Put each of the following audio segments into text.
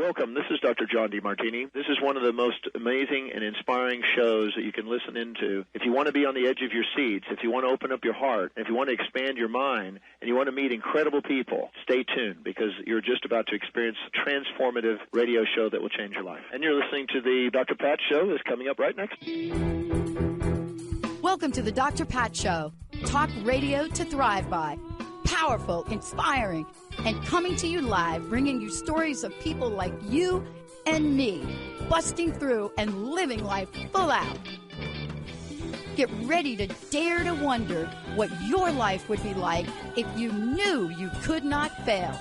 Welcome. This is Dr. John DeMartini. This is one of the most amazing and inspiring shows that you can listen into. If you want to be on the edge of your seats, if you want to open up your heart, if you want to expand your mind, and you want to meet incredible people, stay tuned because you're just about to experience a transformative radio show that will change your life. And you're listening to the Dr. Pat Show that's coming up right next. Welcome to the Dr. Pat Show. Talk radio to thrive by. Powerful, inspiring, and coming to you live, bringing you stories of people like you and me, busting through and living life full out. Get ready to dare to wonder what your life would be like if you knew you could not fail.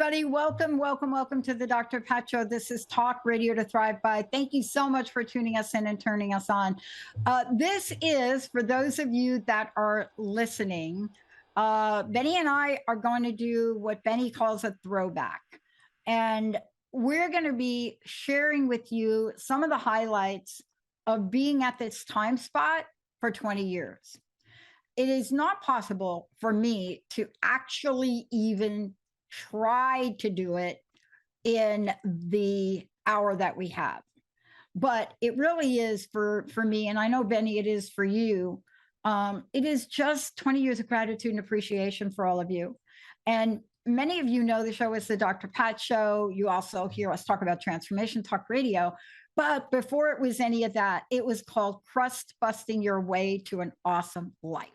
Everybody, welcome to the Dr. Pat Show. This is Talk Radio to Thrive By. Thank you so much for tuning us in and turning us on. This is, for those of you that are listening, Benny and I are going to do what Benny calls a throwback. And we're going to be sharing with you some of the highlights of being at this time spot for 20 years. It is not possible for me to actually even try to do it in the hour that we have, but it really is for me, and I know, Benny, it is for you. It is just 20 years of gratitude and appreciation for all of you. And many of you know the show is the Dr. Pat Show. You also hear us talk about Transformation Talk Radio, but before it was any of that, it was called Crustbusting Your Way to an Awesome Life.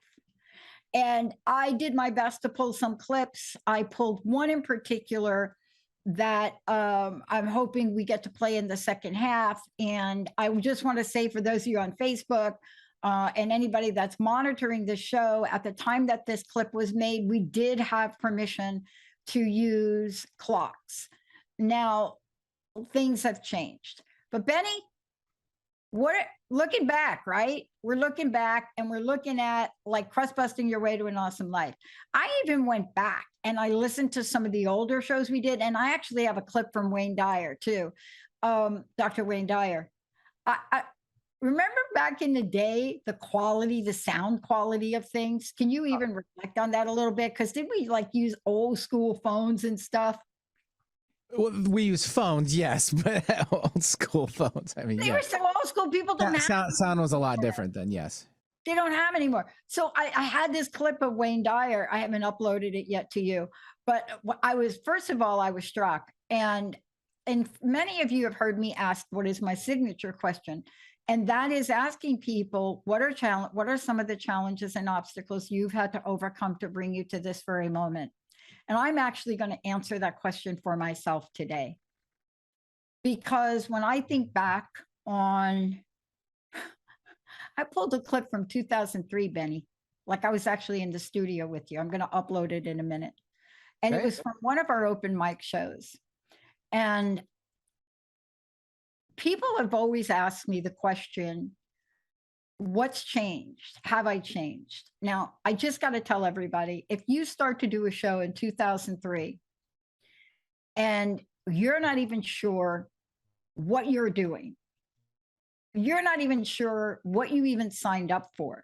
And I did my best to pull some clips. I pulled one in particular that I'm hoping we get to play in the second half. And I just want to say, for those of you on Facebook and anybody that's monitoring the show, at the time that this clip was made, we did have permission to use clocks. Now, things have changed. But Benny, looking back, right? We're looking back and we're looking at like Crustbusting Your Way to an Awesome Life. I even went back and I listened to some of the older shows we did. And I actually have a clip from Wayne Dyer too. Dr. Wayne Dyer. I remember back in the day, the quality, the sound quality of things. Can you even reflect on that a little bit? Because did we like use old school phones and stuff? Well, we use phones, yes, but old school phones. I mean, they were so old school. People don't have sound was a lot different then. Yes, they don't have anymore. So I had this clip of Wayne Dyer. I haven't uploaded it yet to you, but first of all, I was struck, and many of you have heard me ask what is my signature question, and that is asking people what are some of the challenges and obstacles you've had to overcome to bring you to this very moment. And I'm actually going to answer that question for myself today. Because when I think back on, I pulled a clip from 2003, Benny, like I was actually in the studio with you. I'm going to upload it in a minute. And It was from one of our open mic shows. And people have always asked me the question, what's changed? Have I changed? Now, I just got to tell everybody, if you start to do a show in 2003 and you're not even sure what you're doing, you're not even sure what you even signed up for,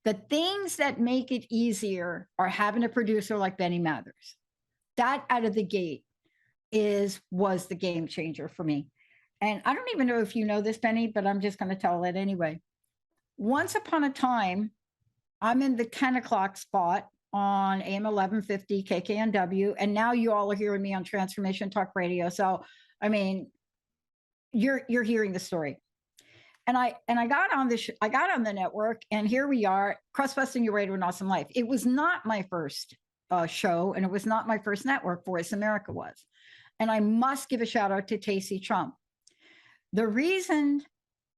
the things that make it easier are having a producer like Benny Mathers. That out of the gate was the game changer for me. And I don't even know if you know this, Benny, but I'm just going to tell it anyway. Once upon a time, I'm in the 10 o'clock spot on AM 1150 KKNW, and now you all are hearing me on Transformation Talk Radio. So, I mean, you're hearing the story. And I got on I got on the network, and here we are, Crustbusting Your Way to an Awesome Life. It was not my first show, and it was not my first network. Voice America was, and I must give a shout out to Tacey Trump.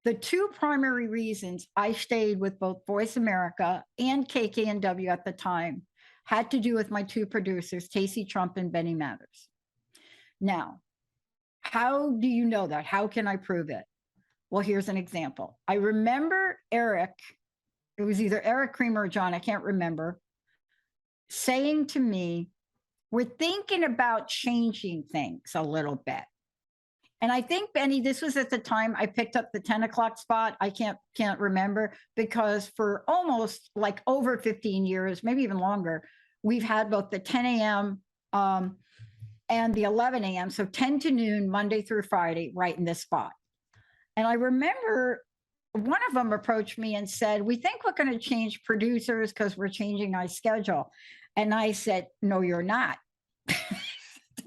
The two primary reasons I stayed with both Voice America and KKNW at the time had to do with my two producers, Tacey Trump and Benny Mathers. Now, how do you know that? How can I prove it? Well, here's an example. I remember Eric, it was either Eric Creamer or John, I can't remember, saying to me, we're thinking about changing things a little bit. And I think, Benny, this was at the time I picked up the 10 o'clock spot. I can't remember, because for almost like over 15 years, maybe even longer, we've had both the 10 a.m. And the 11 a.m. So 10 to noon, Monday through Friday, right in this spot. And I remember one of them approached me and said, we think we're going to change producers because we're changing our schedule. And I said, no, you're not.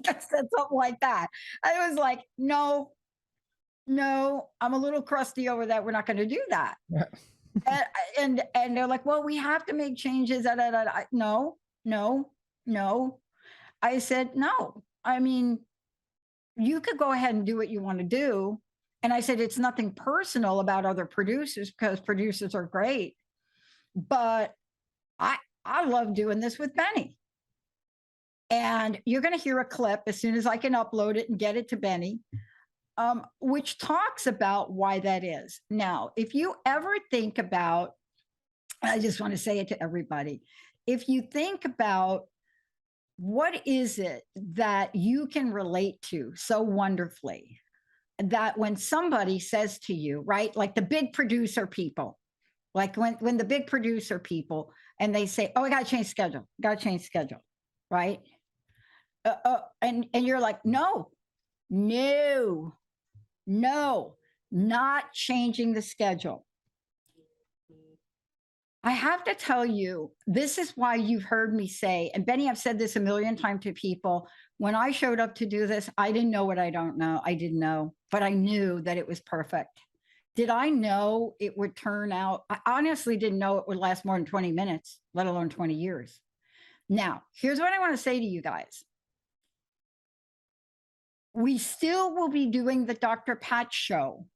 I said something like that. I was like, no, I'm a little crusty over that. We're not going to do that. and they're like, well, we have to make changes. No. I said, no. I mean, you could go ahead and do what you want to do. And I said, it's nothing personal about other producers, because producers are great. But I love doing this with Benny. And you're going to hear a clip as soon as I can upload it and get it to Benny, which talks about why that is. Now, if you ever think about, I just want to say it to everybody, if you think about what is it that you can relate to so wonderfully, that when somebody says to you, right, like the big producer people, like when the big producer people, and they say, oh, I got to change schedule, right? And you're like, no, not changing the schedule. I have to tell you, this is why you've heard me say, and Benny, I've said this a million times to people, when I showed up to do this, I didn't know what I don't know. I didn't know, but I knew that it was perfect. Did I know it would turn out? I honestly didn't know it would last more than 20 minutes, let alone 20 years. Now, here's what I want to say to you guys. We still will be doing the Dr. Pat show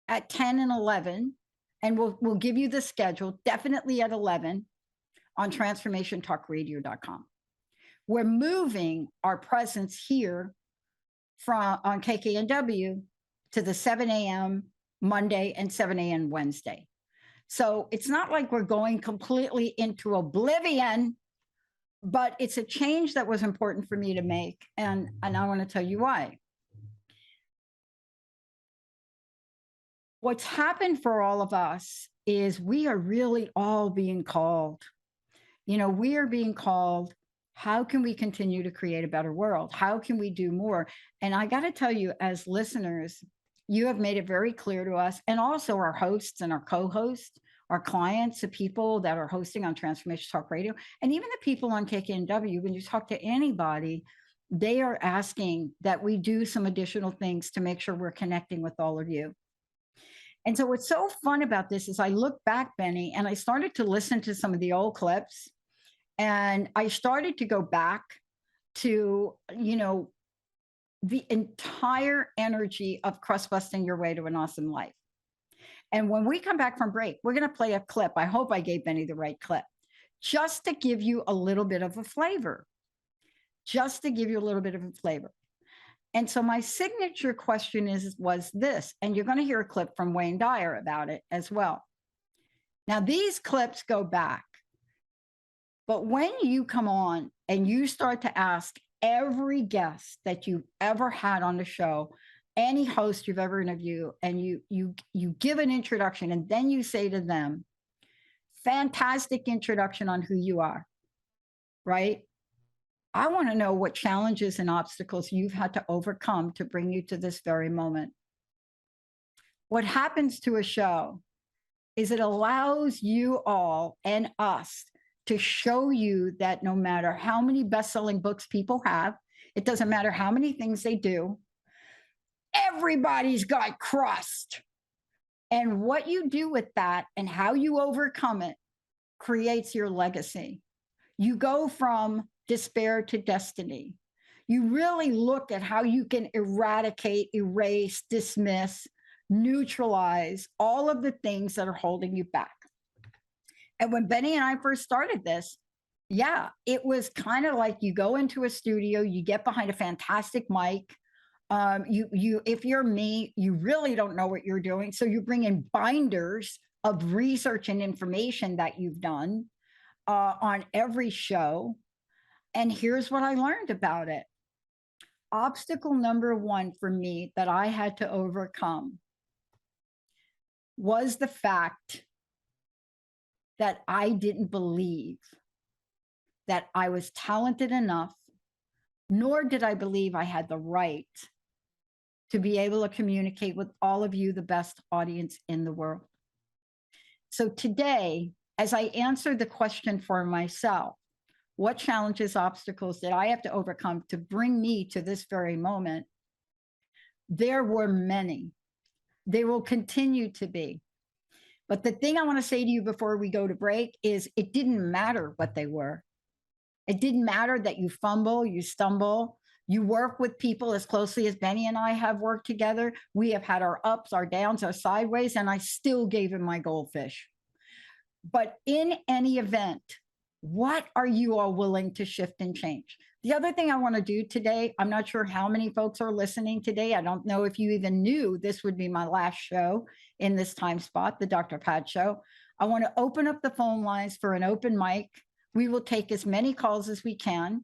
at 10 and 11, and we'll give you the schedule, definitely at 11 on transformationtalkradio.com. We're moving our presence here on KKNW to the 7 a.m. Monday and 7 a.m. Wednesday. So it's not like we're going completely into oblivion, but it's a change that was important for me to make. And I want to tell you why. What's happened for all of us is we are really all being called. You know, we are being called. How can we continue to create a better world? How can we do more? And I got to tell you, as listeners, you have made it very clear to us, and also our hosts and our co-hosts, our clients, the people that are hosting on Transformation Talk Radio, and even the people on KKNW, when you talk to anybody, they are asking that we do some additional things to make sure we're connecting with all of you. And so what's so fun about this is I look back, Benny, and I started to listen to some of the old clips, and I started to go back to, you know, the entire energy of Crustbusting Your Way to an Awesome Life. And when we come back from break, we're going to play a clip. I hope I gave Benny the right clip, just to give you a little bit of a flavor, And so my signature question was this, and you're going to hear a clip from Wayne Dyer about it as well. Now, these clips go back, but when you come on and you start to ask every guest that you've ever had on the show, any host you've ever interviewed, and you give an introduction, and then you say to them, fantastic introduction on who you are, right? I want to know what challenges and obstacles you've had to overcome to bring you to this very moment. What happens to a show is it allows you all and us to show you that no matter how many best-selling books people have, it doesn't matter how many things they do, everybody's got crust. And what you do with that and how you overcome it creates your legacy. You go from despair to destiny. You really look at how you can eradicate, erase, dismiss, neutralize all of the things that are holding you back. And when Benny and I first started this, yeah, it was kind of like you go into a studio, you get behind a fantastic mic. If you're me, you really don't know what you're doing. So you bring in binders of research and information that you've done on every show. And here's what I learned about it. obstacle number one for me that I had to overcome was the fact that I didn't believe that I was talented enough, nor did I believe I had the right to be able to communicate with all of you, the best audience in the world. So today, as I answered the question for myself, what challenges, obstacles did I have to overcome to bring me to this very moment? There were many. There will continue to be. But the thing I want to say to you before we go to break is it didn't matter what they were. It didn't matter that you fumble, you stumble, you work with people as closely as Benny and I have worked together. We have had our ups, our downs, our sideways, and I still gave him my goldfish. But in any event, what are you all willing to shift and change? The other thing I want to do today, I'm not sure how many folks are listening today. I don't know if you even knew this would be my last show in this time spot, the Dr. Pat Show. I want to open up the phone lines for an open mic. We will take as many calls as we can.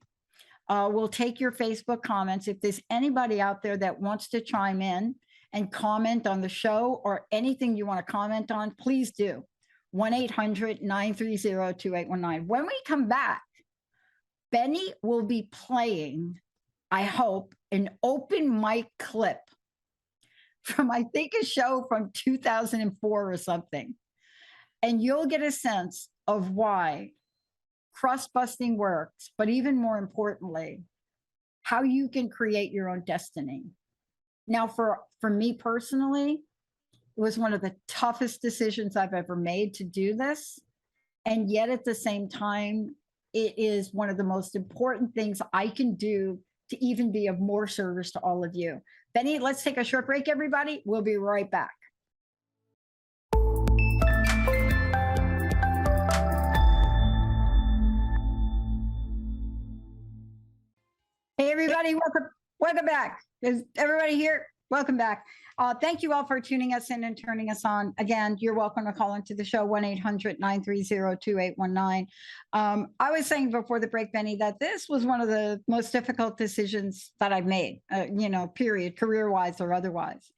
We'll take your Facebook comments. If there's anybody out there that wants to chime in and comment on the show or anything you want to comment on, please do. 1-800-930-2819. When we come back, Benny will be playing, I hope, an open mic clip from, I think, a show from 2004 or something. And you'll get a sense of why crust-busting works, but even more importantly, how you can create your own destiny. Now, for me personally, it was one of the toughest decisions I've ever made to do this. And yet at the same time, it is one of the most important things I can do to even be of more service to all of you. Benny, let's take a short break, everybody. We'll be right back. Hey, everybody, welcome back. Is everybody here? Welcome back. Thank you all for tuning us in and turning us on. Again, you're welcome to call into the show, 1-800-930-2819. I was saying before the break, Benny, that this was one of the most difficult decisions that I've made, period, career-wise or otherwise.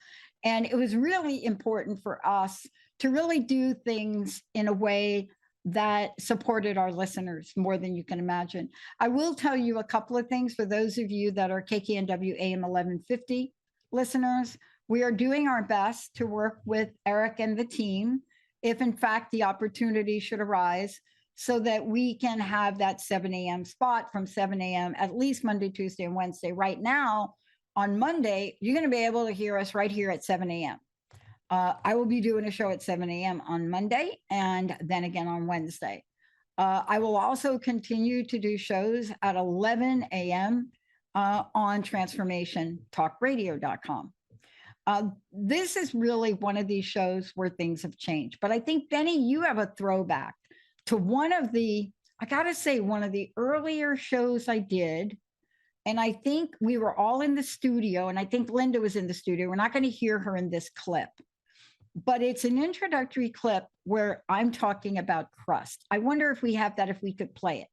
And it was really important for us to really do things in a way that supported our listeners more than you can imagine. I will tell you a couple of things for those of you that are KKNW AM 1150 listeners. We are doing our best to work with Eric and the team, if in fact the opportunity should arise, so that we can have that 7 a.m. spot from 7 a.m. at least Monday, Tuesday, and Wednesday. Right now, on Monday, you're going to be able to hear us right here at 7 a.m. I will be doing a show at 7 a.m. on Monday and then again on Wednesday. I will also continue to do shows at 11 a.m. On transformationtalkradio.com. This is really one of these shows where things have changed. But I think, Benny, you have a throwback to one of the earlier shows I did. And I think we were all in the studio, and I think Linda was in the studio. We're not going to hear her in this clip. But it's an introductory clip where I'm talking about crust. I wonder if we have that, if we could play it.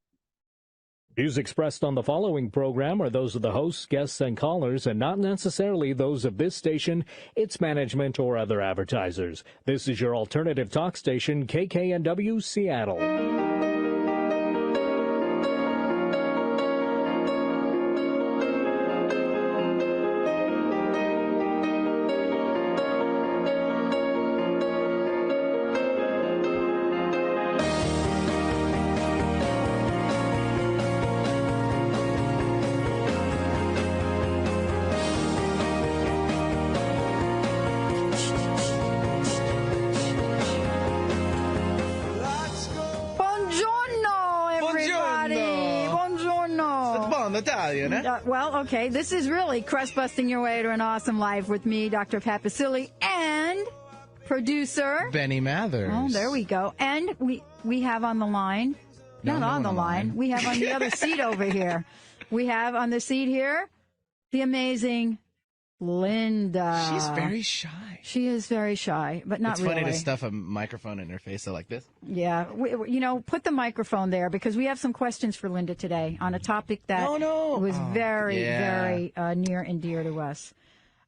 Views expressed on the following program are those of the hosts, guests, and callers, and not necessarily those of this station, its management, or other advertisers. This is your alternative talk station, KKNW Seattle. Well, okay, this is really crust-busting your way to an awesome life with me, Dr. Pat Baccili, and producer Benny Mathers. Oh, there we go. And we have on the line, not on the line, we have on the other seat over here. We have on the seat here the amazing Linda. She's very shy. She is very shy, but not really. It's funny to stuff a microphone in her face like this. Yeah. Put the microphone there because we have some questions for Linda today on a topic that was very near and dear to us.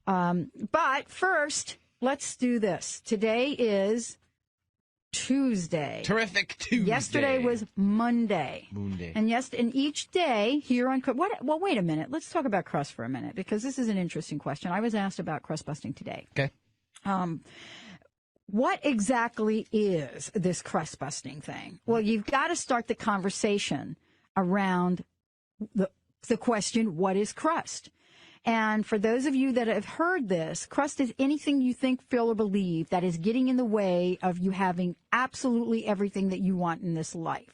But first, let's do this. Today is Tuesday. Terrific Tuesday. Yesterday was Monday. And each day here on well, wait a minute. Let's talk about crust for a minute because this is an interesting question. I was asked about crust busting today. Okay. What exactly is this crust busting thing? Well, you've got to start the conversation around the question, what is crust? And for those of you that have heard this, crust is anything you think, feel, or believe that is getting in the way of you having absolutely everything that you want in this life.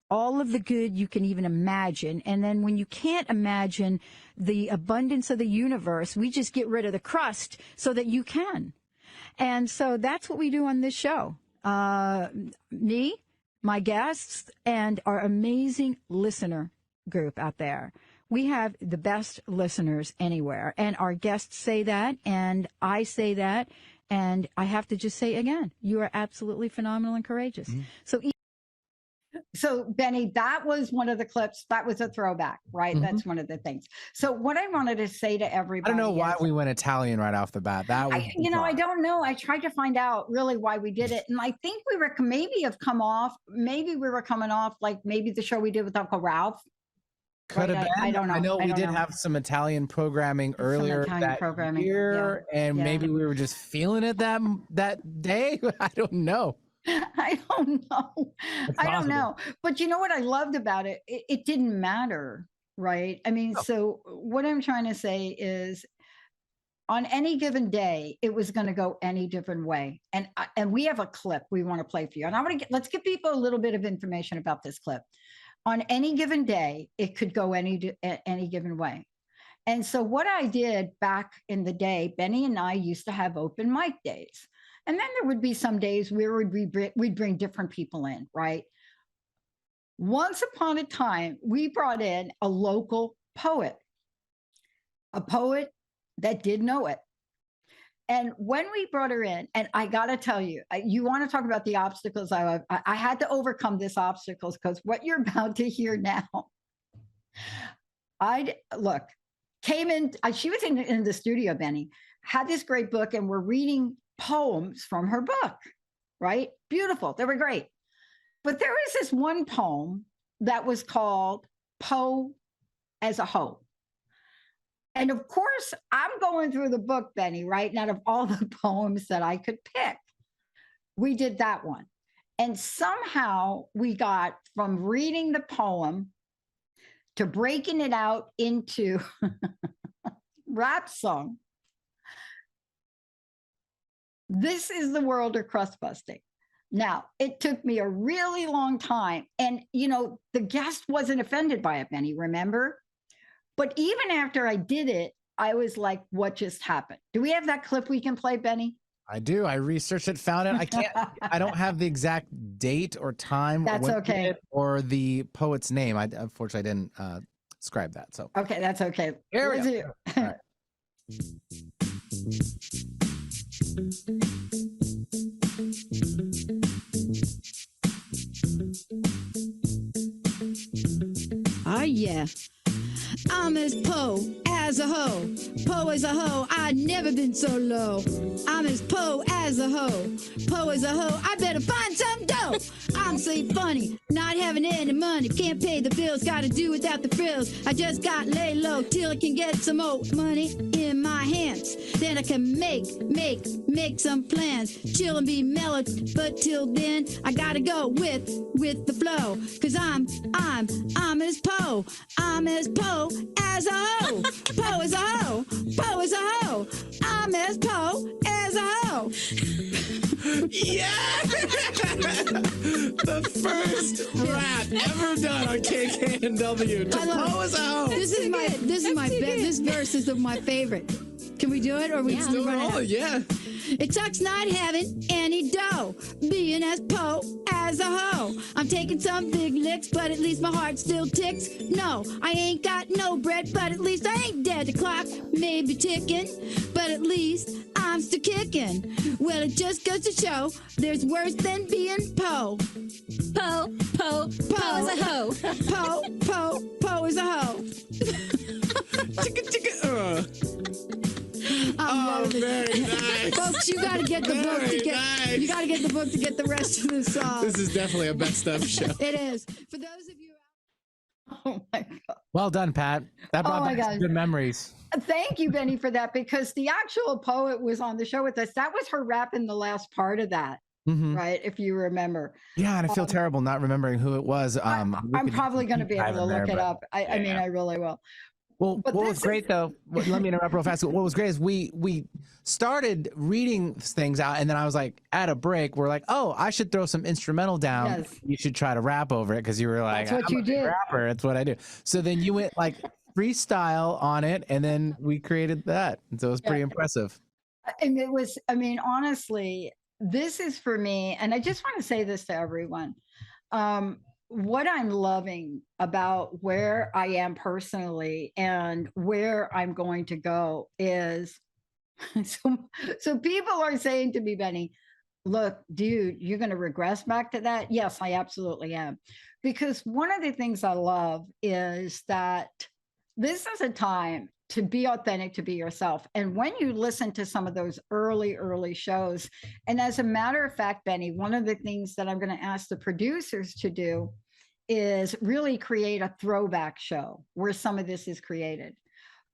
All of the good you can even imagine. And then when you can't imagine the abundance of the universe, we just get rid of the crust so that you can. And so that's what we do on this show. Me, my guests, and our amazing listener group out there. We have the best listeners anywhere, and our guests say that, and I say that, and I have to just say again, you are absolutely phenomenal and courageous. Mm-hmm. So, Benny, that was one of the clips. That was a throwback, right? Mm-hmm. That's one of the things. So what I wanted to say to everybody. I don't know why we went Italian right off the bat. That was I don't know. I tried to find out really why we did it. And I think we were maybe we were coming off like maybe the show we did with Uncle Ralph. Could have been. I don't know. I know we did have some Italian programming earlier that year, and maybe we were just feeling it that day. I don't know. I don't know. But you know what I loved about it? It didn't matter, right? I mean, so what I'm trying to say is on any given day, it was going to go any different way. And we have a clip we want to play for you. And let's give people a little bit of information about this clip. On any given day, it could go any given way. And so what I did back in the day, Benny and I used to have open mic days. And then there would be some days where we'd bring different people in, right? Once upon a time, we brought in a local poet, a poet that did know it. And when we brought her in, and I got to tell you, you want to talk about the obstacles. I had to overcome these obstacles because what you're about to hear now, came in, she was in the studio, Benny, had this great book, and we're reading poems from her book, right? Beautiful. They were great. But there was this one poem that was called Poe as a Hoe. And of course, I'm going through the book, Benny, right? And out of all the poems that I could pick, we did that one. And somehow we got from reading the poem to breaking it out into rap song. This is the world of crust busting. Now, it took me a really long time. And, the guest wasn't offended by it, Benny, remember? But even after I did it, I was like, what just happened? Do we have that clip we can play, Benny? I do. I researched it, found it. I don't have the exact date or time. That's okay. Or the poet's name. I unfortunately didn't scribe that. So okay, that's okay. Here we go. All right. Oh, yeah. I'm as Poe as a hoe. Poe as a hoe. I've never been so low. I'm as Poe as a hoe. Poe as a hoe. I better find some dough. I'm so funny, not having any money. Can't pay the bills, gotta do without the frills. I just got lay low till I can get some more money in my hands. Then I can make some plans. Chill and be mellow, but till then I gotta go with the flow. Cause I'm as Poe. I'm as Poe as a hoe. Poe as a hoe. Poe as a hoe. I'm as Poe as a hoe. Yeah! The first rap ever done on KKNW. Poe as a hoe. This verse is my favorite. Can we do it, or we do it all? Yeah. It sucks not having any dough, being as po as a hoe. I'm taking some big licks, but at least my heart still ticks. No, I ain't got no bread, but at least I ain't dead. The clock may be ticking, but at least I'm still kicking. Well, it just goes to show there's worse than being po. Po is a hoe. Po is a hoe. Oh, very nice. Folks, you gotta get the book to get. You gotta get the book to get the rest of the song. This is definitely a best of show. It is. For those of you. Oh my God. Well done, Pat. That brought back some good memories. Thank you, Benny, for that, because the actual poet was on the show with us. That was her rap in the last part of that. Mm-hmm. Right, if you remember. Yeah, and I feel terrible not remembering who it was. I'm probably going to be able to look it up. I mean, I really will. Well, what was great though, let me interrupt real fast. What was great is we started reading things out, and then I was like, at a break, we're like, oh, I should throw some instrumental down. Yes. You should try to rap over it, because you were like, that's what you did. Rapper. That's what I do. So then you went like freestyle on it, and then we created that. And so it was pretty impressive. And it was, I mean, honestly, this is for me, and I just want to say this to everyone. What I'm loving about where I am personally and where I'm going to go is, so people are saying to me, Benny, look, dude, you're going to regress back to that? Yes, I absolutely am. Because one of the things I love is that this is a time to be authentic, to be yourself. And when you listen to some of those early shows, and as a matter of fact, Benny, one of the things that I'm going to ask the producers to do is really create a throwback show where some of this is created.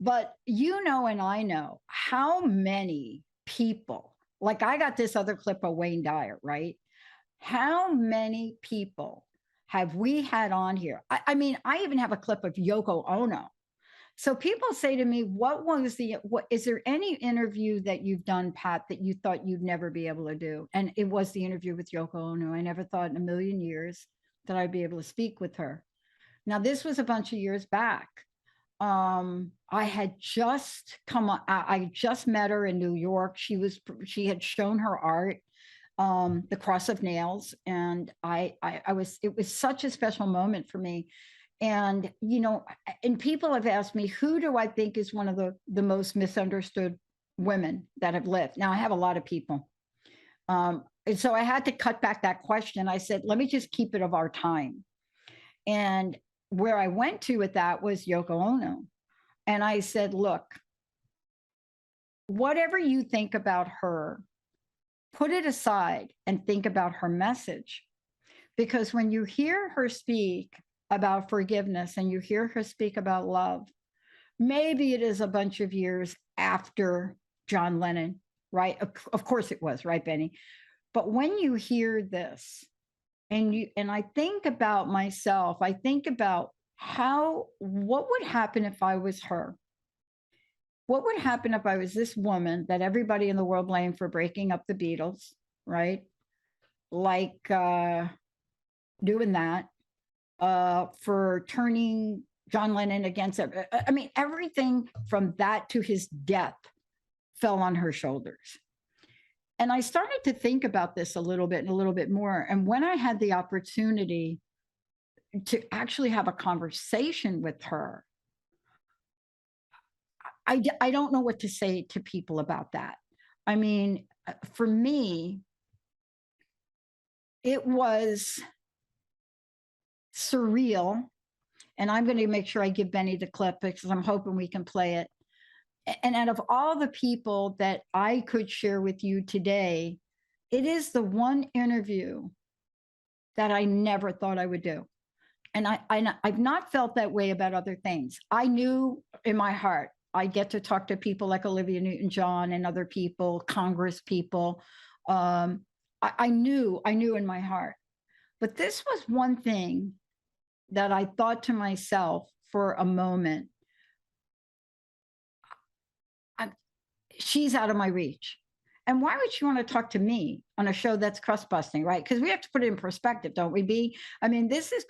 But you know, and I know how many people, like I got this other clip of Wayne Dyer, right? How many people have we had on here? I mean, I even have a clip of Yoko Ono. So people say to me, what is there any interview that you've done, Pat, that you thought you'd never be able to do? And it was the interview with Yoko Ono. I never thought in a million years that I'd be able to speak with her. Now, this was a bunch of years back. I had just I just met her in New York. She had shown her art, The Cross of Nails. And it was such a special moment for me. And, you know, and people have asked me, who do I think is one of the most misunderstood women that have lived? Now, I have a lot of people. And so I had to cut back that question. I said, let me just keep it of our time. And where I went to with that was Yoko Ono. And I said, look, whatever you think about her, put it aside and think about her message. Because when you hear her speak about forgiveness and you hear her speak about love, maybe it is a bunch of years after John Lennon, right? Of course it was, right, Benny? But when you hear this, and I think about myself, I think about what would happen if I was her? What would happen if I was this woman that everybody in the world blamed for breaking up the Beatles, right? Like doing that, for turning John Lennon against it. I mean, everything from that to his death fell on her shoulders. And I started to think about this a little bit more. And when I had the opportunity to actually have a conversation with her, I don't know what to say to people about that. I mean, for me, it was surreal. And I'm going to make sure I give Benny the clip because I'm hoping we can play it. And out of all the people that I could share with you today, it is the one interview that I never thought I would do. And I've not felt that way about other things. I knew in my heart, I get to talk to people like Olivia Newton-John and other people, Congress people. I knew in my heart. But this was one thing that I thought to myself for a moment, she's out of my reach. And why would she want to talk to me on a show that's crustbusting, right? Because we have to put it in perspective, don't we, B? I mean, this is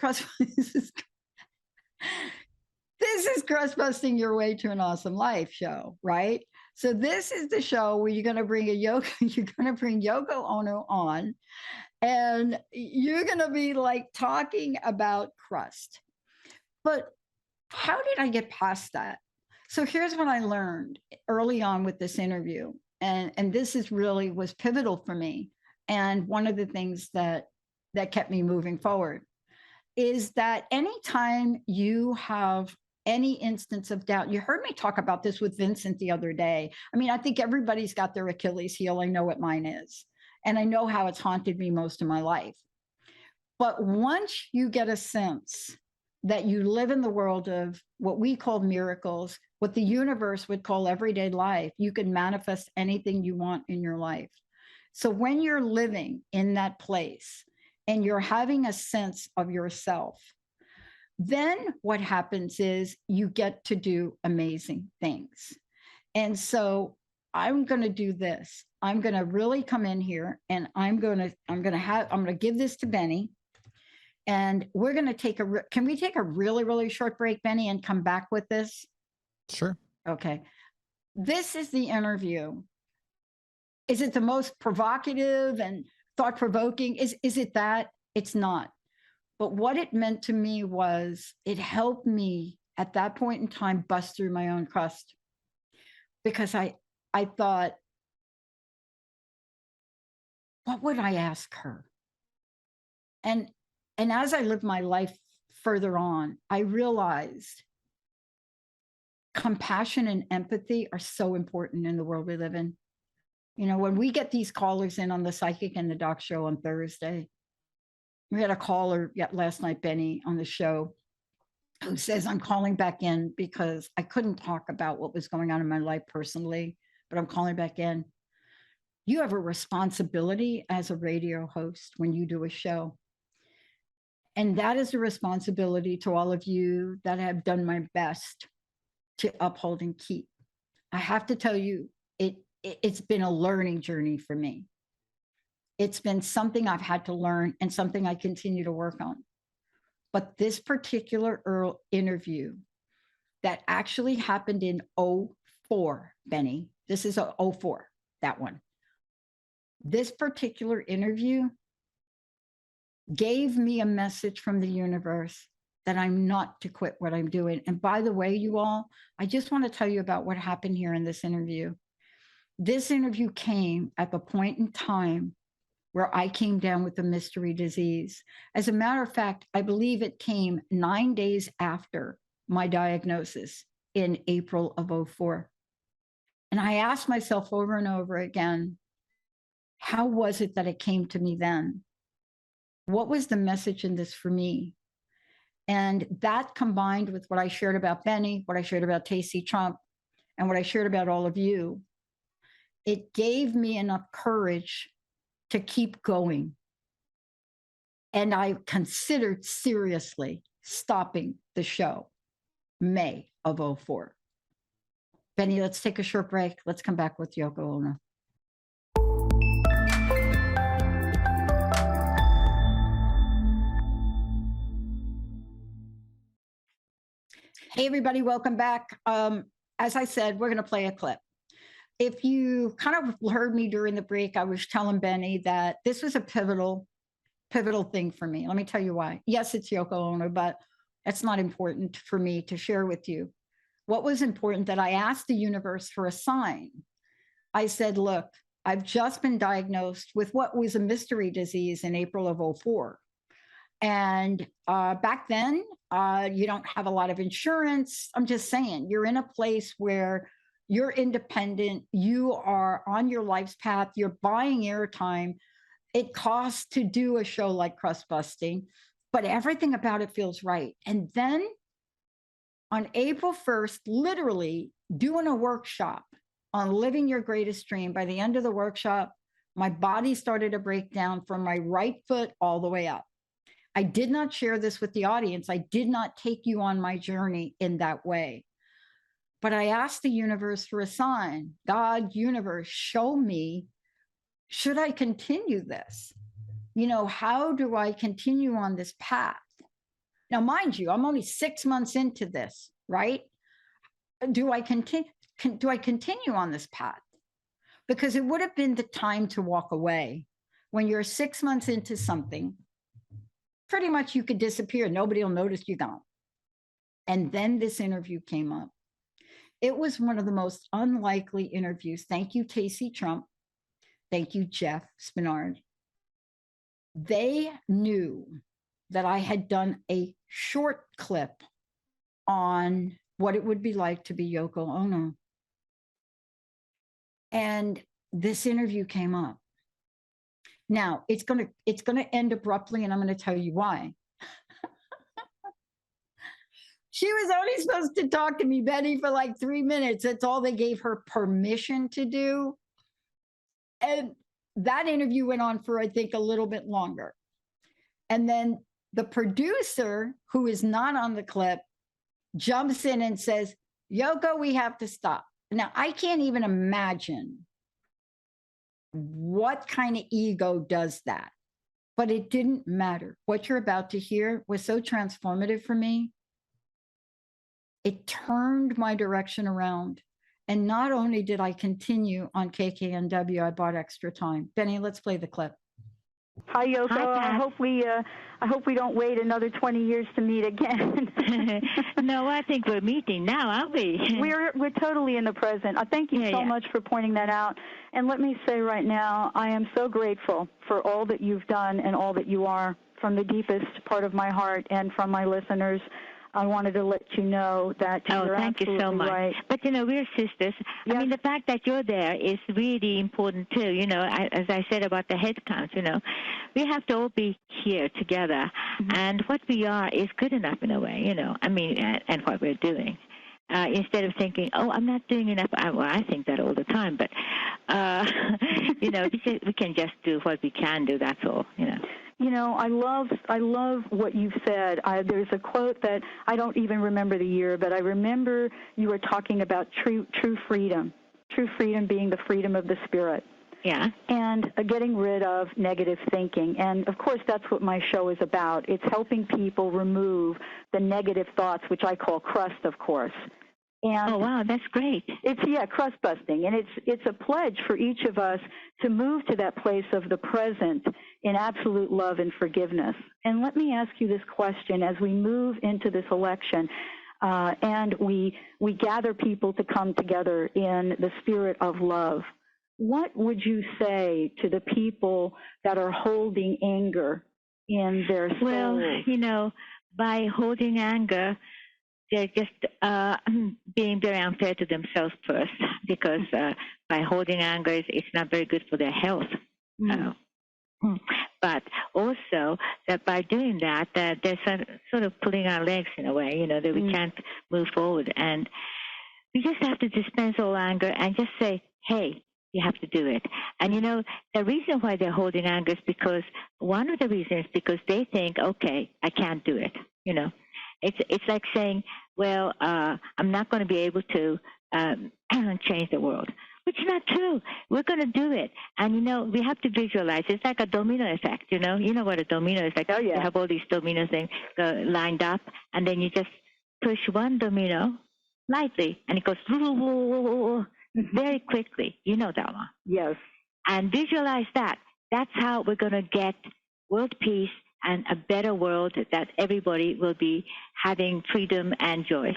crustbusting your way to an awesome life show, right? So this is the show where you're going to bring Yoko Ono on, and you're going to be like talking about crust. But how did I get past that? So here's what I learned early on with this interview. And this is really was pivotal for me. And one of the things that kept me moving forward is that anytime you have any instance of doubt, you heard me talk about this with Vincent the other day. I mean, I think everybody's got their Achilles heel. I know what mine is. And I know how it's haunted me most of my life. But once you get a sense that you live in the world of what we call miracles, what the universe would call everyday life, you can manifest anything you want in your life. So when you're living in that place and you're having a sense of yourself, then what happens is you get to do amazing things. And so I'm going to do this. I'm going to really come in here and I'm going to give this to Benny. And we're going to can we take a really, really short break, Benny, and come back with this? Sure. Okay. This is the interview. Is it the most provocative and thought-provoking? Is it that? It's not. But what it meant to me was it helped me at that point in time bust through my own crust. Because I thought, what would I ask her? And as I lived my life further on, I realized compassion and empathy are so important in the world we live in. You know, when we get these callers in on the Psychic and the Doc show on Thursday, we had a caller last night, Benny, on the show, who says, I'm calling back in because I couldn't talk about what was going on in my life personally, but I'm calling back in. You have a responsibility as a radio host when you do a show. And that is a responsibility to all of you that have done my best to uphold and keep. I have to tell you, it's been a learning journey for me. It's been something I've had to learn and something I continue to work on. But this particular interview that actually happened in 2004, Benny, this is 2004, that one. This particular interview gave me a message from the universe that I'm not to quit what I'm doing. And by the way, you all, I just want to tell you about what happened here in this interview. This interview came at the point in time where I came down with the mystery disease. As a matter of fact, I believe it came 9 days after my diagnosis in April of 2004. And I asked myself over and over again, how was it that it came to me then? What was the message in this for me? And that combined with what I shared about Benny, what I shared about Tacey Trump, and what I shared about all of you, it gave me enough courage to keep going. And I considered seriously stopping the show, May of 2004. Benny, let's take a short break. Let's come back with Yoko Ono. Hey, everybody, welcome back. As I said, we're going to play a clip. If you kind of heard me during the break, I was telling Benny that this was a pivotal thing for me. Let me tell you why. Yes, it's Yoko Ono, but it's not important for me to share with you. What was important that I asked the universe for a sign. I said, look, I've just been diagnosed with what was a mystery disease in April of 2004. And back then, you don't have a lot of insurance. I'm just saying, you're in a place where you're independent, you are on your life's path, you're buying airtime. It costs to do a show like Crustbusting, but everything about it feels right. And then on April 1st, literally doing a workshop on living your greatest dream, by the end of the workshop, my body started to break down from my right foot all the way up. I did not share this with the audience. I did not take you on my journey in that way. But I asked the universe for a sign. God, universe, show me, should I continue this? You know, how do I continue on this path? Now, mind you, I'm only 6 months into this, right? Do I continue? do I continue on this path? Because it would have been the time to walk away. When you're 6 months into something, pretty much you could disappear. Nobody will notice you gone. And then this interview came up. It was one of the most unlikely interviews. Thank you, Tacey Trump. Thank you, Jeff Spinard. They knew that I had done a short clip on what it would be like to be Yoko Ono. And this interview came up. Now, it's going to end abruptly, and I'm going to tell you why. She was only supposed to talk to me, Betty, for like 3 minutes. That's all they gave her permission to do. And that interview went on for, I think, a little bit longer. And then the producer, who is not on the clip, jumps in and says, Yoko, we have to stop. Now, I can't even imagine what kind of ego does that, but it didn't matter. What you're about to hear was so transformative for me. It turned my direction around. And not only did I continue on KKNW, I bought extra time. Benny, let's play the clip. Hi, Yoko. Hi, I hope we don't wait another 20 years to meet again. No, I think we're meeting now, aren't we? We're totally in the present. Thank you so much for pointing that out. And let me say right now, I am so grateful for all that you've done and all that you are from the deepest part of my heart and from my listeners. I wanted to let you know that you're thank you so much. Right. But, we're sisters. Yes. I mean, the fact that you're there is really important, too. As I said about the head count, we have to all be here together. Mm-hmm. And what we are is good enough in a way, and what we're doing. Instead of thinking, I'm not doing enough. I think that all the time. But, we can just do what we can do. That's all, I love what you've said. There's a quote that I don't even remember the year, but I remember you were talking about true freedom. True freedom being the freedom of the spirit. Yeah. And getting rid of negative thinking. And, of course, that's what my show is about. It's helping people remove the negative thoughts, which I call crust, of course. And oh, wow, that's great. It's, crustbusting. And it's a pledge for each of us to move to that place of the present in absolute love and forgiveness. And let me ask you this question as we move into this election and we gather people to come together in the spirit of love. What would you say to the people that are holding anger in their souls? Well, by holding anger, they're just being very unfair to themselves first, because by holding anger, it's not very good for their health. Mm. But also that by doing that, they're sort of pulling our legs in a way, that we can't move forward. And we just have to dispense all anger and just say, hey, you have to do it. And, the reason why they're holding anger is because one of the reasons is because they think, okay, I can't do it, It's like saying, well, I'm not going to be able to change the world, which is not true. We're going to do it. And, we have to visualize. It's like a domino effect, You know what a domino is like? Oh, yeah. You have all these domino things lined up, and then you just push one domino lightly, and it goes very quickly. You know that one. Yes. And visualize that. That's how we're going to get world peace and a better world that everybody will be having freedom and joy.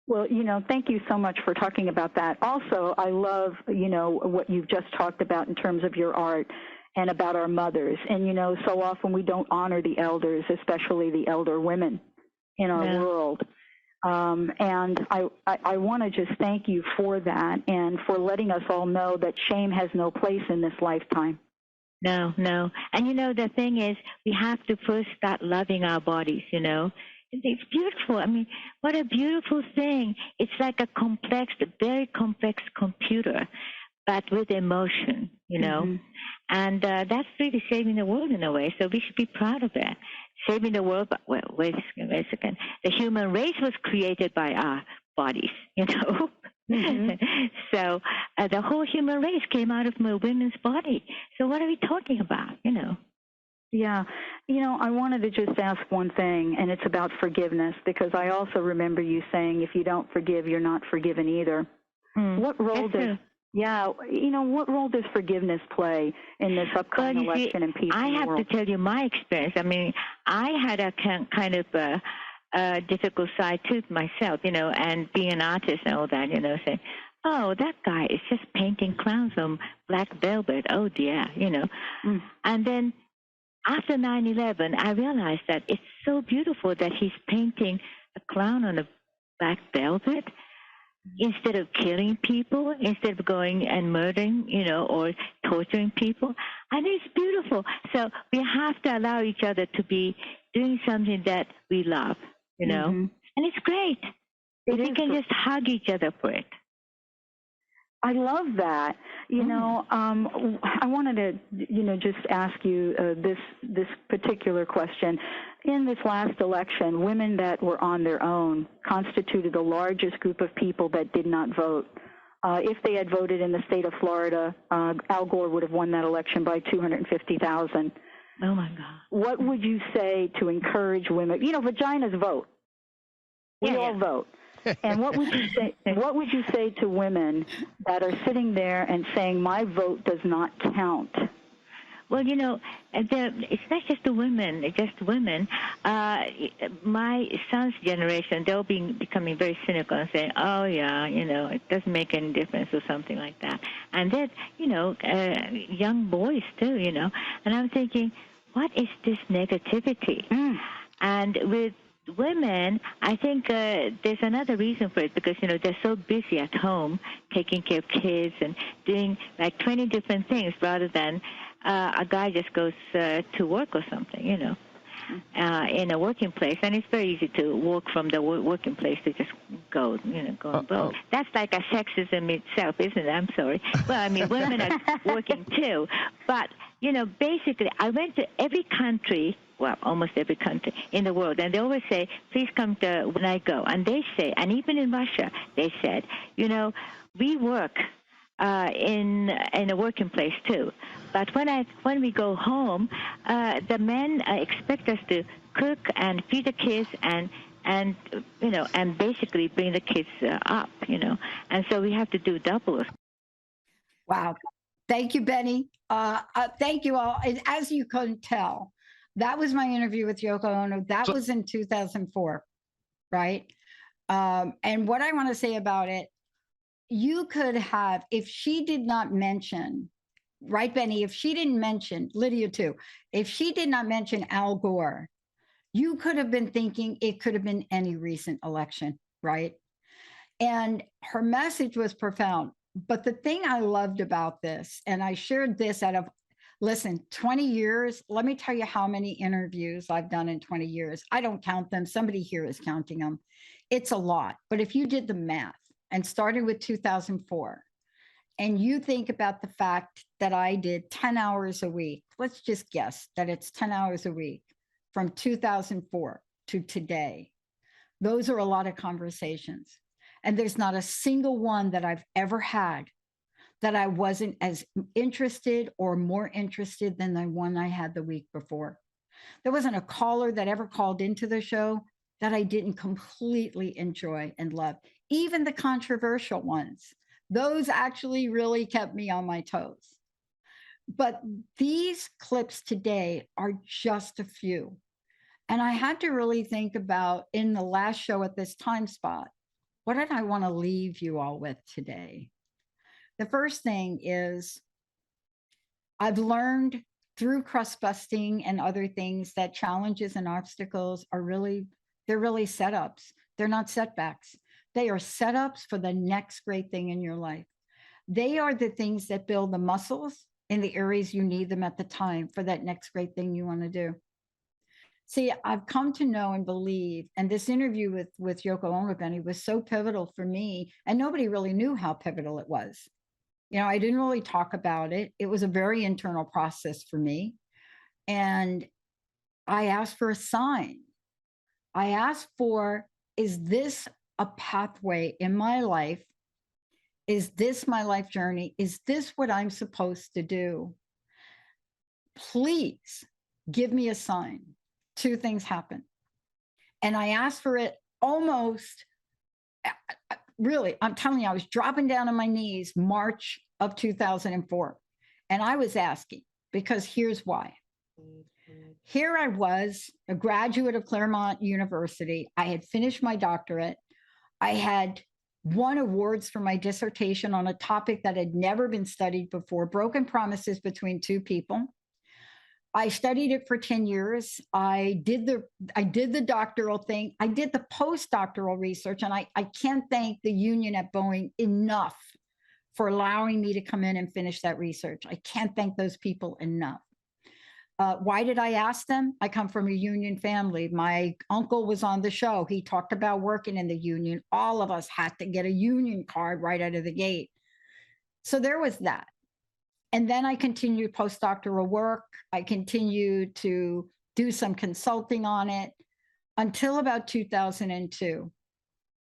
Well, thank you so much for talking about that. Also, I love, what you've just talked about in terms of your art and about our mothers. And, so often we don't honor the elders, especially the elder women in our world. And I want to just thank you for that and for letting us all know that shame has no place in this lifetime. No. And, the thing is, we have to first start loving our bodies, It's beautiful. I mean, what a beautiful thing. It's like a very complex computer, but with emotion, Mm-hmm. And that's really saving the world in a way. So we should be proud of that. Saving the world, but, wait a second. The human race was created by our bodies, Mm-hmm. So the whole human race came out of a woman's body. So what are we talking about, Yeah. I wanted to just ask one thing, and it's about forgiveness, because I also remember you saying if you don't forgive, you're not forgiven either. What role does what role does forgiveness play in this upcoming election and peace? I in the have world? to tell you my experience. I mean, I had a kind of a difficult side too myself, and being an artist and all that, saying, oh, that guy is just painting clowns on black velvet. Oh, dear, And then after 9/11, I realized that it's so beautiful that he's painting a clown on a black velvet instead of killing people, instead of going and murdering, or torturing people. And it's beautiful. So we have to allow each other to be doing something that we love, And it's great. We can just hug each other for it. I love that. I wanted to, just ask you this particular question. In this last election, women that were on their own constituted the largest group of people that did not vote. If they had voted in the state of Florida, Al Gore would have won that election by 250,000. Oh my God! What would you say to encourage women? Vaginas vote. We all vote. And what would you say? What would you say to women that are sitting there and saying, "My vote does not count"? Well, it's not just the women. It's just women. My son's generation, they'll be becoming very cynical and saying, "Oh yeah, it doesn't make any difference" or something like that. And then, young boys too, And I'm thinking, what is this negativity? And with women, I think there's another reason for it because, they're so busy at home taking care of kids and doing like 20 different things rather than a guy just goes to work or something, in a working place. And it's very easy to walk from the working place to just go and vote. That's like a sexism itself, isn't it? I'm sorry. Well, I mean, women are working too. But, basically, I went to every country, well, almost every country in the world, and they always say, please come to when I go. And they say, and even in Russia, they said, we work in a working place too. But when we go home, the men expect us to cook and feed the kids and basically bring the kids up, And so we have to do double. Wow. Thank you, Benny. Thank you all. And as you can tell, that was my interview with Yoko Ono. That was in 2004, right? And what I want to say about it, you could have, if she did not mention, right, Benny, if she didn't mention, Lydia too, if she did not mention Al Gore, you could have been thinking it could have been any recent election, right? And her message was profound. But the thing I loved about this, and I shared this out of, listen, 20 years, let me tell you how many interviews I've done in 20 years. I don't count them. Somebody here is counting them. It's a lot. But if you did the math and started with 2004, and you think about the fact that I did 10 hours a week, let's just guess that it's 10 hours a week from 2004 to today. Those are a lot of conversations. And there's not a single one that I've ever had that I wasn't as interested or more interested than the one I had the week before. There wasn't a caller that ever called into the show that I didn't completely enjoy and love. Even the controversial ones, those actually really kept me on my toes. But these clips today are just a few. And I had to really think about, in the last show at this time spot, what did I want to leave you all with today? The first thing is, I've learned through crustbusting and other things that challenges and obstacles are really, they're really setups. They're not setbacks. They are setups for the next great thing in your life. They are the things that build the muscles in the areas you need them at the time for that next great thing you want to do. See, I've come to know and believe, and this interview with Yoko Ono, Benny, was so pivotal for me, and nobody really knew how pivotal it was. I didn't really talk about it. It was a very internal process for me. And I asked for a sign. I asked for, is this a pathway in my life? Is this my life journey? Is this what I'm supposed to do? Please give me a sign. Two things happen. And I asked for it almost really, I'm telling you, I was dropping down on my knees March of 2004. And I was asking, because here's why. Here I was, a graduate of Claremont University. I had finished my doctorate. I had won awards for my dissertation on a topic that had never been studied before, broken promises between two people. I studied it for 10 years. I did the doctoral thing. I did the postdoctoral research, and I can't thank the union at Boeing enough for allowing me to come in and finish that research. I can't thank those people enough. Why did I ask them? I come from a union family. My uncle was on the show. He talked about working in the union. All of us had to get a union card right out of the gate. So there was that. And then I continued postdoctoral work. I continued to do some consulting on it until about 2002,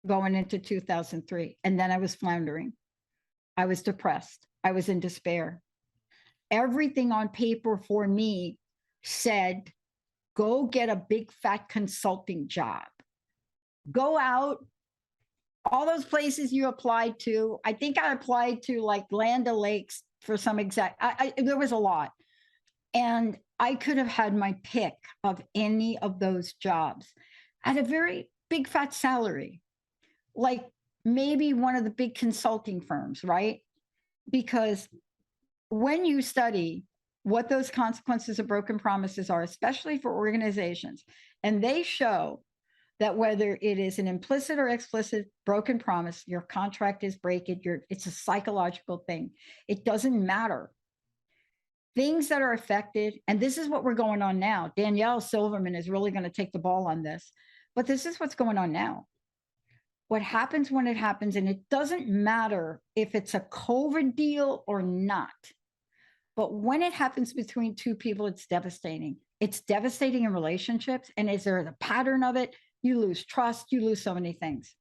going into 2003. And then I was floundering. I was depressed. I was in despair. Everything on paper for me said, go get a big fat consulting job. Go out, all those places you applied to. I think I applied to like Land O'Lakes for some exact, there was a lot. And I could have had my pick of any of those jobs at a very big fat salary, like maybe one of the big consulting firms, right? Because when you study what those consequences of broken promises are, especially for organizations, and they show that whether it is an implicit or explicit broken promise, your contract is breakage, it's a psychological thing. It doesn't matter. Things that are affected, and this is what we're going on now. Danielle Silverman is really going to take the ball on this, but this is what's going on now. What happens when it happens, and it doesn't matter if it's a COVID deal or not, but when it happens between two people, it's devastating. It's devastating in relationships, and is there a pattern of it? You lose trust, you lose so many things.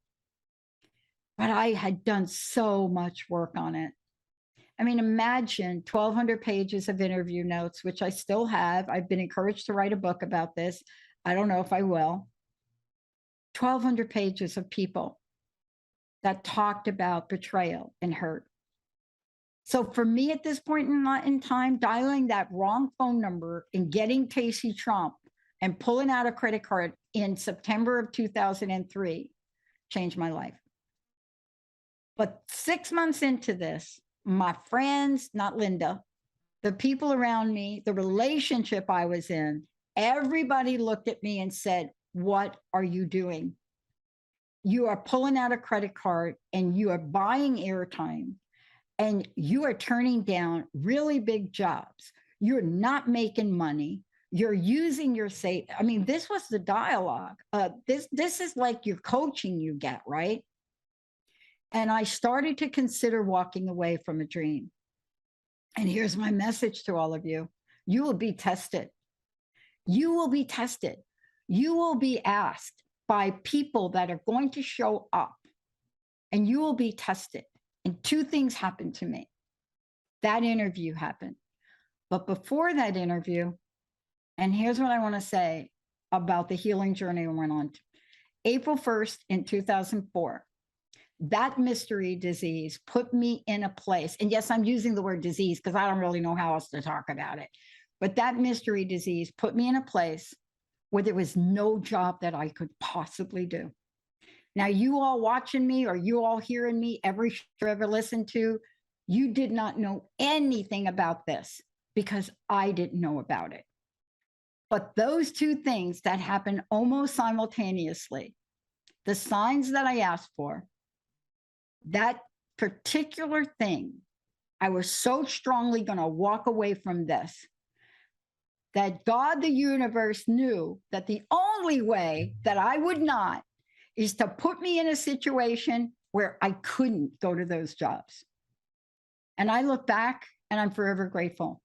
But I had done so much work on it. I mean, imagine 1,200 pages of interview notes, which I still have. I've been encouraged to write a book about this. I don't know if I will. 1,200 pages of people that talked about betrayal and hurt. So for me at this point in time, dialing that wrong phone number and getting Casey Trump and pulling out a credit card in September of 2003 changed my life. But 6 months into this, my friends, not Linda, the people around me, the relationship I was in, everybody looked at me and said, what are you doing? You are pulling out a credit card and you are buying airtime and you are turning down really big jobs. You're not making money. You're using your I mean, this was the dialogue. This is like your coaching you get, right? And I started to consider walking away from a dream. And here's my message to all of you. You will be tested. You will be tested. You will be asked by people that are going to show up, and you will be tested. And two things happened to me. That interview happened. But before that interview, and here's what I want to say about the healing journey I went on. April 1st in 2004, that mystery disease put me in a place. And yes, I'm using the word disease because I don't really know how else to talk about it. But that mystery disease put me in a place where there was no job that I could possibly do. Now, you all watching me or you all hearing me, every show you ever listened to, you did not know anything about this because I didn't know about it. But those two things that happened almost simultaneously, the signs that I asked for, that particular thing, I was so strongly going to walk away from this, that God, the universe, knew that the only way that I would not is to put me in a situation where I couldn't go to those jobs. And I look back and I'm forever grateful,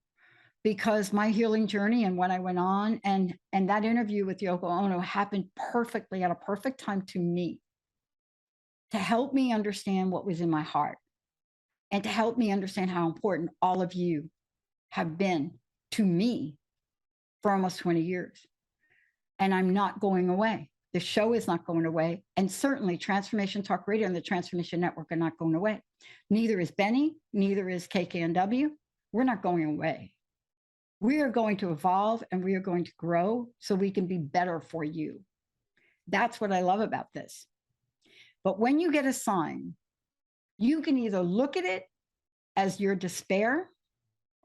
because my healing journey and when I went on and that interview with Yoko Ono happened perfectly at a perfect time to me, to help me understand what was in my heart and to help me understand how important all of you have been to me for almost 20 years. And I'm not going away. The show is not going away. And certainly Transformation Talk Radio and the Transformation Network are not going away. Neither is Benny, neither is KKNW. We're not going away. We are going to evolve and we are going to grow so we can be better for you. That's what I love about this. But when you get a sign, you can either look at it as your despair,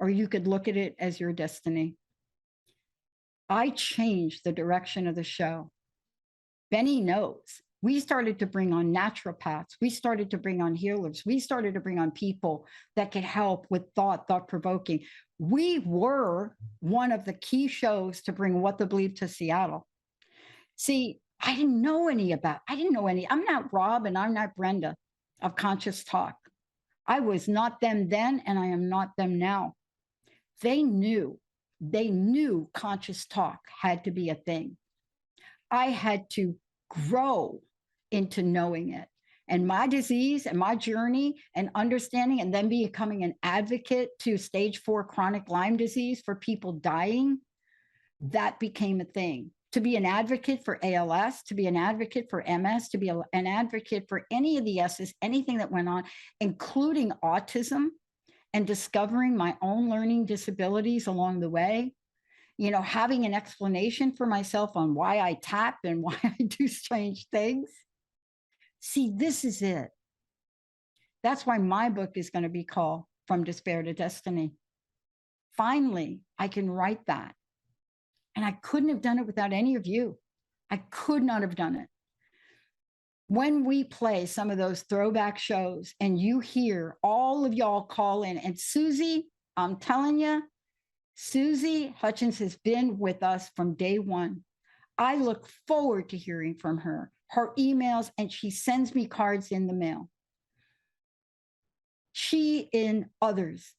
or you could look at it as your destiny. I changed the direction of the show. Benny knows. We started to bring on naturopaths. We started to bring on healers. We started to bring on people that could help with thought-provoking. We were one of the key shows to bring What to Believe to Seattle. See, I didn't know any. I'm not Rob and I'm not Brenda of Conscious Talk. I was not them then and I am not them now. They knew Conscious Talk had to be a thing. I had to grow into knowing it. And my disease and my journey and understanding and then becoming an advocate to stage 4 chronic Lyme disease for people dying, that became a thing. To be an advocate for ALS, to be an advocate for MS, to be an advocate for any of the S's, anything that went on, including autism and discovering my own learning disabilities along the way, you know, having an explanation for myself on why I tap and why I do strange things. See, this is it. That's why my book is going to be called From Despair to Destiny. Finally, I can write that. And I couldn't have done it without any of you. I could not have done it. When we play some of those throwback shows and you hear all of y'all call in, and Susie, I'm telling you, Susie Hutchins has been with us from day one. I look forward to hearing from her emails, and she sends me cards in the mail. She and others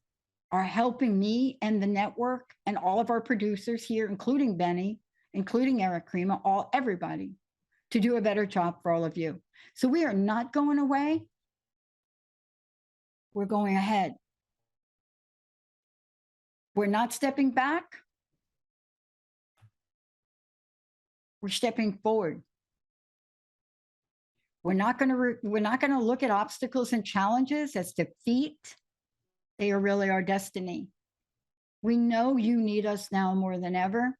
are helping me and the network and all of our producers here, including Benny, including Eric Crema, everybody, to do a better job for all of you. So we are not going away. We're going ahead. We're not stepping back. We're stepping forward. We're not going to look at obstacles and challenges as defeat. They are really our destiny. We know you need us now more than ever.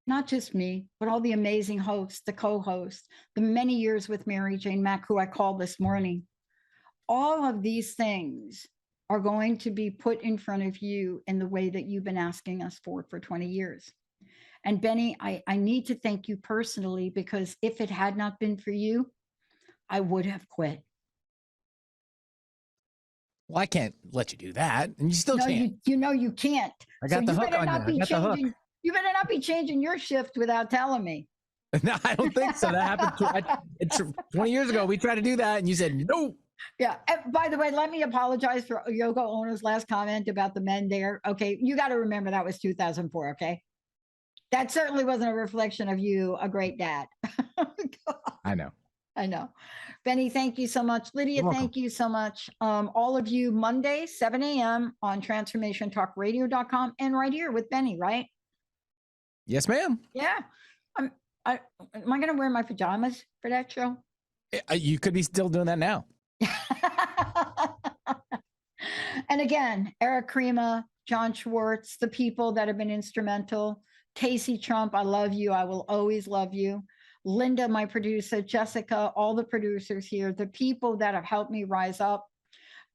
Not just me, but all the amazing hosts, the co-hosts, the many years with Mary Jane Mack, who I called this morning. All of these things are going to be put in front of you in the way that you've been asking us for 20 years. And Benny, I need to thank you personally, because if it had not been for you, I would have quit. Well, I can't let you do that, and you still can't. You know you can't. I got the hook on you. I got the hook. You better not be changing your shift without telling me. No, I don't think so. That happened 20 years ago. We tried to do that, and you said no. Yeah. And by the way, let me apologize for Yoko Ono's last comment about the men there. Okay, you got to remember that was 2004. Okay, that certainly wasn't a reflection of you, a great dad. I know. Benny, thank you so much. Lydia, thank you so much. All of you, Monday, 7 a.m. on transformationtalkradio.com and right here with Benny, right? Yes, ma'am. Yeah. Am I going to wear my pajamas for that show? You could be still doing that now. And again, Eric Crema, John Schwartz, the people that have been instrumental. Casey Trump, I love you. I will always love you. Linda, my producer, Jessica, all the producers here, the people that have helped me rise up,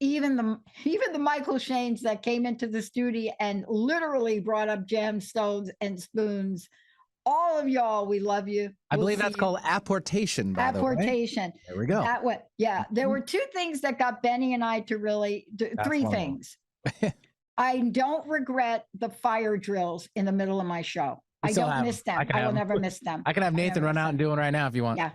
even the Michael Shanes that came into the studio and literally brought up gemstones and spoons. All of y'all, we love you. I believe that's called apportation, by the way. Apportation. There we go. That way, yeah. There were two things that got Benny and I to really three things. I don't regret the fire drills in the middle of my show. I don't miss them. I will never miss them. I can have Nathan run out and do one right now if you want. Yeah.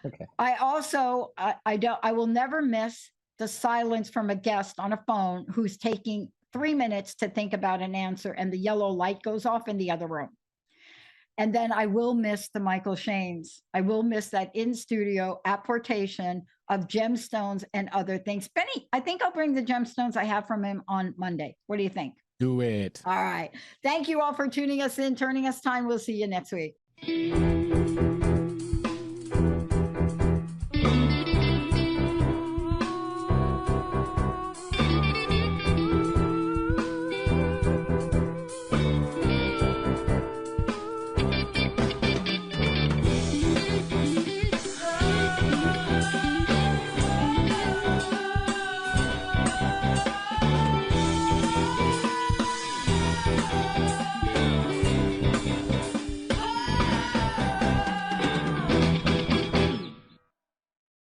Okay. I also, I will never miss the silence from a guest on a phone who's taking 3 minutes to think about an answer and the yellow light goes off in the other room. And then I will miss the Michael Shanes. I will miss that in-studio apportation of gemstones and other things. Benny, I think I'll bring the gemstones I have from him on Monday. What do you think? Do it. All right. Thank you all for tuning us in, turning us time. We'll see you next week.